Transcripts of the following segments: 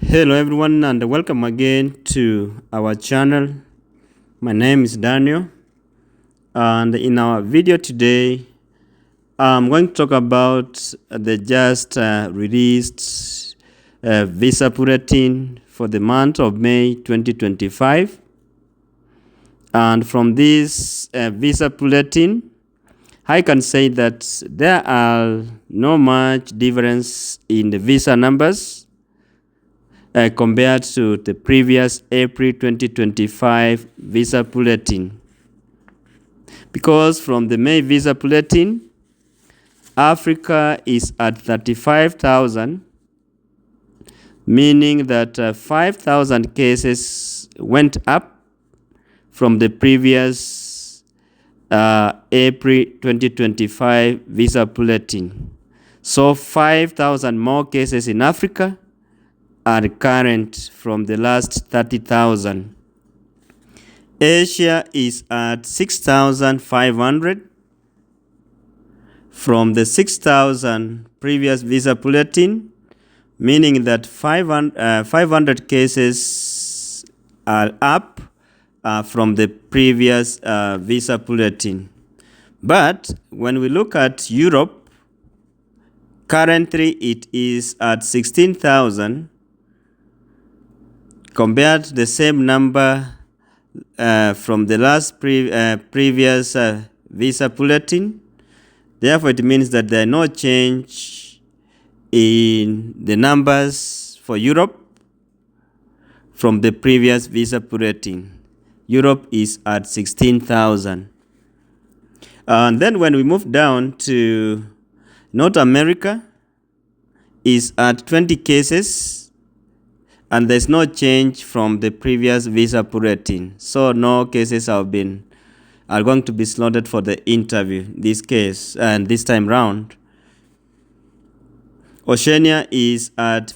Hello everyone and welcome again to our channel. My name is Daniel, and in our video today I'm going to talk about the just released Visa Bulletin for the month of May 2025. And from this Visa Bulletin, I can say that there are no much difference in the visa numbers compared to the previous April 2025 Visa Bulletin. Because from the May Visa Bulletin, Africa is at 35,000, meaning that 5,000 cases went up from the previous April 2025 Visa Bulletin. So 5,000 more cases in Africa are current from the last 30,000. Asia is at 6,500 from the 6,000 previous Visa Bulletin, meaning that 500 cases are up from the previous Visa Bulletin. But when we look at Europe, currently it is at 16,000 compared to the same number from the last previous Visa Bulletin. Therefore, it means that there are no change in the numbers for Europe from the previous Visa Bulletin. Europe is at 16,000. And then when we move down to North America, is at 20 cases, and there's no change from the previous Visa Bulletin. So no cases are going to be slotted for the interview this case and this time round. Oceania is at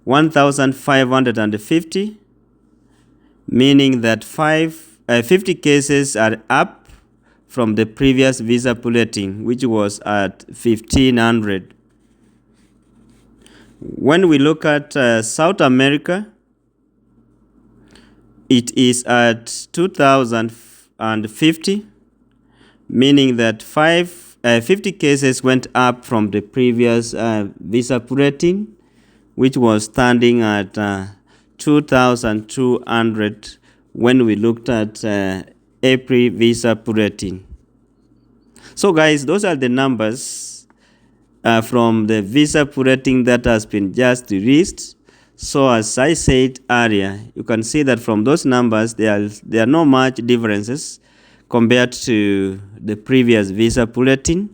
1,550, meaning that 50 cases are up from the previous Visa Bulletin, which was at 1,500. When we look at South America, it is at 2,050, meaning that 50 cases went up from the previous Visa Bulletin, which was standing at 2,200 when we looked at April Visa Bulletin. So guys, those are the numbers from the Visa Bulletin that has been just released. So as I said earlier, you can see that from those numbers there are no much differences compared to the previous Visa Bulletin.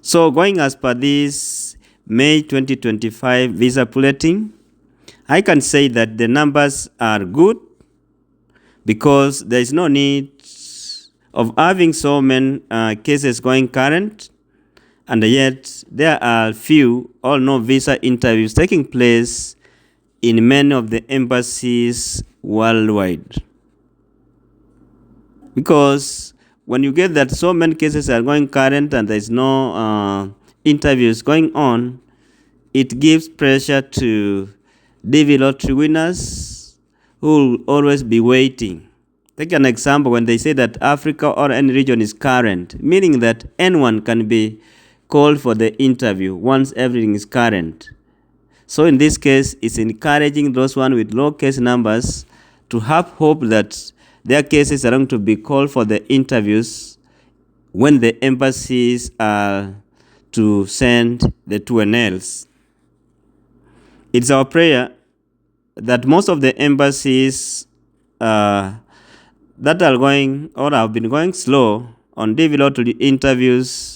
So going as per this May 2025 Visa Bulletin, I can say that the numbers are good because there is no need of having so many cases going current, and yet there are few or no visa interviews taking place in many of the embassies worldwide. Because when you get that so many cases are going current and there is no interviews going on, it gives pressure to DV lottery winners who will always be waiting. Take an example when they say that Africa or any region is current, meaning that anyone can be called for the interview once everything is current. So in this case, it's encouraging those one with low case numbers to have hope that their cases are going to be called for the interviews when the embassies are to send the 2NLs. It's our prayer that most of the embassies that are going or have been going slow on DV lottery interviews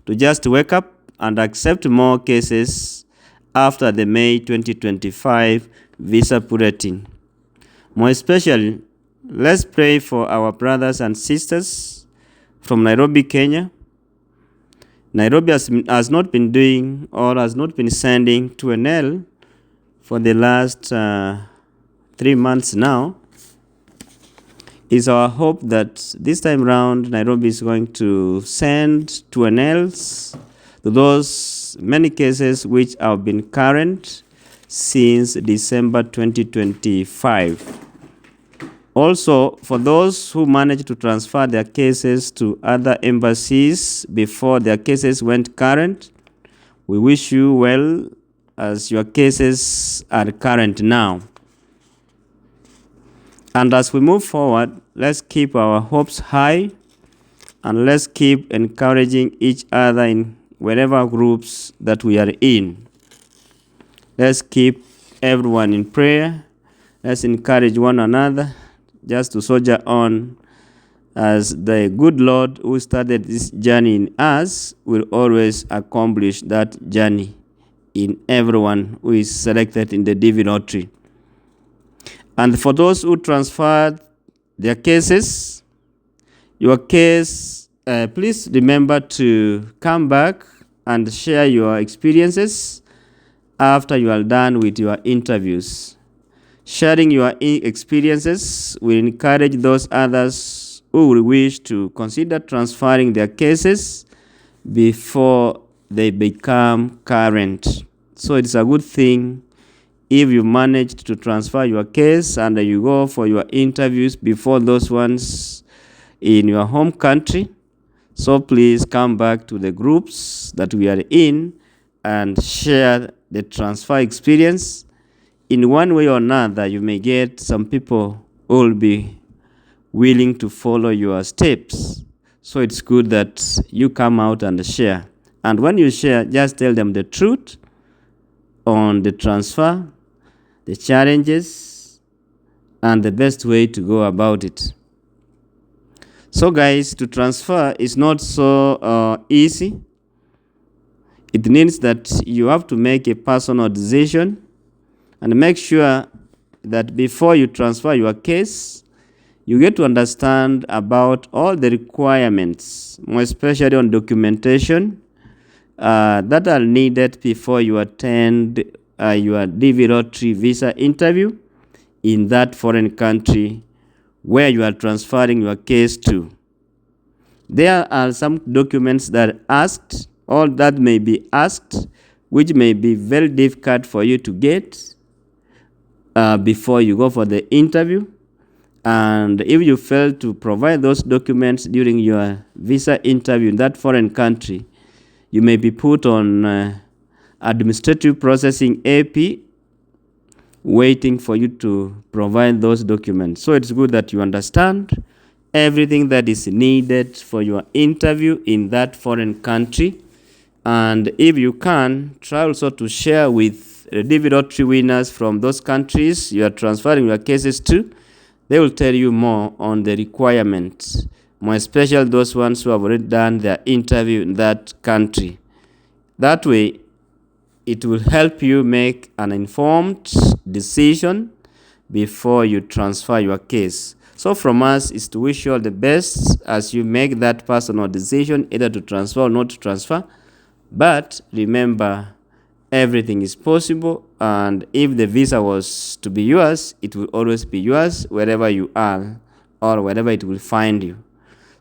to just wake up and accept more cases after the May 2025 Visa Bulletin. More especially, let's pray for our brothers and sisters from Nairobi, Kenya. Nairobi has not been doing or has not been sending 2NL for the last 3 months now. It's our hope that this time round Nairobi is going to send 2NLs to those many cases which have been current since December 2025. Also, for those who managed to transfer their cases to other embassies before their cases went current, we wish you well, as your cases are current now. And as we move forward, let's keep our hopes high and let's keep encouraging each other in whatever groups that we are in. Let's keep everyone in prayer. Let's encourage one another just to soldier on, as the good Lord who started this journey in us will always accomplish that journey in everyone who is selected in the DV lottery. And for those who transferred their cases, your case, please remember to come back and share your experiences after you are done with your interviews. Sharing your experiences will encourage those others who will wish to consider transferring their cases before they become current. So it's a good thing if you managed to transfer your case and you go for your interviews before those ones in your home country. So please come back to the groups that we are in and share the transfer experience. In one way or another, you may get some people who will be willing to follow your steps. So it's good that you come out and share. And when you share, just tell them the truth on the transfer, the challenges, and the best way to go about it. So guys, to transfer is not so easy. It means that you have to make a personal decision and make sure that before you transfer your case, you get to understand about all the requirements, more especially on documentation that are needed before you attend your DV lottery visa interview in that foreign country where you are transferring your case to. There are some documents that are asked or that may be asked, which may be very difficult for you to get before you go for the interview. And if you fail to provide those documents during your visa interview in that foreign country, you may be put on administrative processing AP, waiting for you to provide those documents. So it's good that you understand everything that is needed for your interview in that foreign country. And if you can, try also to share with the DV lottery winners from those countries you are transferring your cases to. They will tell you more on the requirements, more especially those ones who have already done their interview in that country. That way, it will help you make an informed decision before you transfer your case. So from us is to wish you all the best as you make that personal decision, either to transfer or not to transfer. But remember, everything is possible, and if the visa was to be yours, it will always be yours wherever you are or wherever it will find you.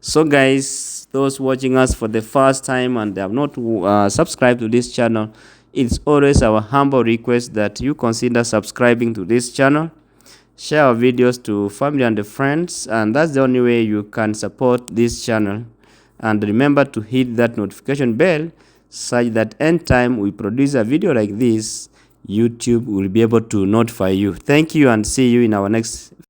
So guys, those watching us for the first time and they have not subscribed to this channel, it's always our humble request that you consider subscribing to this channel. Share our videos to family and friends, and that's the only way you can support this channel. And remember to hit that notification bell such that anytime we produce a video like this, YouTube will be able to notify you. Thank you and see you in our next